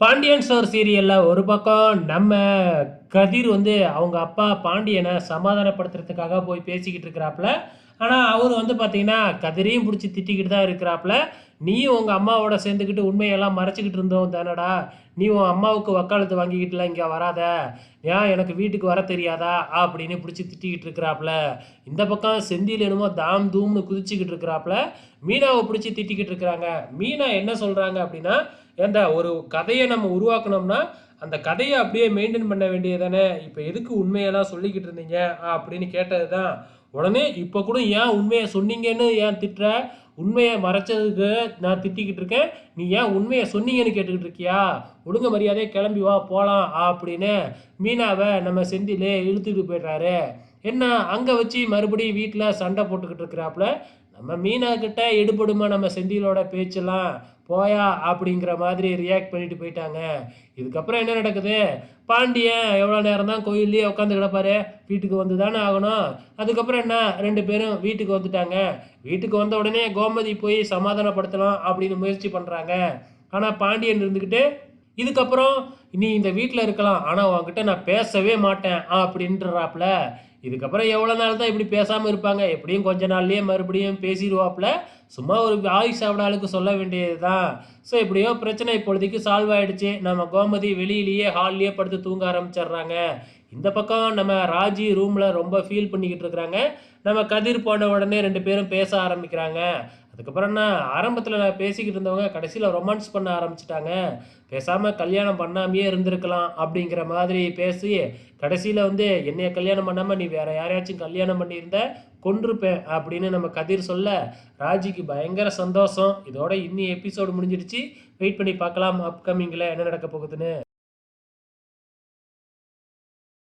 Pandian store சீரியல்ல ஒரு பக்கம் நம்ம கதிர் வந்து அவங்க அப்பா பாண்டியனை சமாதானப்படுத்துறதுக்காக போய் பேசிக்கிட்டு இருக்கிறாப்புல. ஆனா, அவரு வந்து பார்த்தீங்கன்னா, கதிரையும் புடிச்சு திட்டிக்கிட்டு தான் இருக்கிறாப்புல. "நீயும் உங்க அம்மாவோட சேர்ந்துக்கிட்டு உண்மையெல்லாம் மறைச்சுக்கிட்டு இருந்தவன் தானடா! நீ உன் அம்மாவுக்கு வக்காலத்து வாங்கிக்கிட்டுலாம் இங்க வராத! ஏன் எனக்கு வீட்டுக்கு வர தெரியாதா?" அப்படின்னு புடிச்சு திட்டிக்கிட்டு இருக்கிறாப்புல. இந்த பக்கம் செந்தில் என்னமோ தாம் தூம்னு குதிச்சுக்கிட்டு இருக்கிறாப்புல. மீனாவ புடிச்சு திட்டிக்கிட்டு இருக்கிறாங்க. மீனா என்ன சொல்றாங்க அப்படின்னா, "ஏன்டா ஒரு கதைய நம்ம உருவாக்குனோம்னா, அந்த கதைய அப்படியே மெயின்டெயின் பண்ண வேண்டியது தானே! இப்ப எதுக்கு உண்மையெல்லாம் சொல்லிக்கிட்டு இருந்தீங்க?" அப்படின்னு கேட்டது தான். உடனே இப்ப கூட ஏன் உண்மைய சொன்னீங்கன்னு ஏன் திட்டுற? உண்மைய மறைச்சதுக்கு நான் திட்டிக்கிட்டு இருக்கேன். நீ ஏன் உண்மைய சொன்னீங்கன்னு கேட்டுக்கிட்டு இருக்கியா? ஒழுங்கு மரியாதையா கிளம்பி வா போலாம் அப்படின்னு மீனாவ நம்ம செந்திலு இழுத்துட்டு போயிடுறாரு. என்ன அங்க வச்சு மறுபடியும் வீட்ல சண்டை போட்டுக்கிட்டு இருக்கிறாப்புல. நம்ம மீனா கிட்ட எடுபடுமா நம்ம செந்திலோட பேச்செல்லாம்? போயா அப்படிங்கிற மாதிரி ரியாக்ட் பண்ணிட்டு போயிட்டாங்க. இதுக்கப்புறம் என்ன நடக்குது? பாண்டியன் எவ்வளோ நேரம் தான் கோயில்லயே உட்காந்து கிடப்பாரு? வீட்டுக்கு வந்து தானே ஆகணும். அதுக்கப்புறம் என்ன 2 பேரும் வீட்டுக்கு வந்துட்டாங்க. வீட்டுக்கு வந்த உடனே கோமதி போய் சமாதானப்படுத்தலாம் அப்படின்னு முயற்சி பண்றாங்க. ஆனா பாண்டியன் இருந்துகிட்டு, இதுக்கப்புறம் நீ இந்த வீட்ல இருக்கலாம். ஆனா உன்கிட்ட நான் பேசவே மாட்டேன் அப்படின்றாப்புல. இதுக்கப்புறம் எவ்வளோ நாள் தான் இப்படி பேசாம இருப்பாங்க? எப்படியும் கொஞ்ச நாள்லயே மறுபடியும் பேசிருவாப்புல. சும்மா ஒரு வாய் சவடாலுக்கு சொல்ல வேண்டியது தான். ஸோ எப்படியோ பிரச்சனை இப்பொழுதைக்கு சால்வ் ஆயிடுச்சு. நம்ம கோமதி வெளியிலேயே ஹால்லயே படுத்து தூங்க ஆரம்பிச்சர்றாங்க. இந்த பக்கம் நம்ம ராஜி ரூம்ல ரொம்ப ஃபீல் பண்ணிக்கிட்டு இருக்கிறாங்க. நம்ம கதிர் போன உடனே 2 பேரும் பேச ஆரம்பிக்கிறாங்க. அதுக்கப்புறம் என்ன ஆரம்பத்தில பேசிக்கிட்டு இருந்தவங்க கடைசியில ரொமான்ஸ் பண்ண ஆரம்பிச்சுட்டாங்க. பேசாம கல்யாணம் பண்ணாமயே இருந்திருக்கலாம் அப்படிங்கிற மாதிரி பேசி, கடைசியில வந்து என்னைய கல்யாணம் பண்ணாம நீ வேற யாரையாச்சும் கல்யாணம் பண்ணியிருந்தா கொன்றுப்பேன் அப்படின்னு நம்ம கதிர் சொல்ல, ராஜிக்கு பயங்கர சந்தோஷம். இதோட இன்னி எபிசோடு முடிஞ்சிடுச்சு. வெயிட் பண்ணி பார்க்கலாம் அப்கமிங்ல என்ன நடக்க போகுதுன்னு.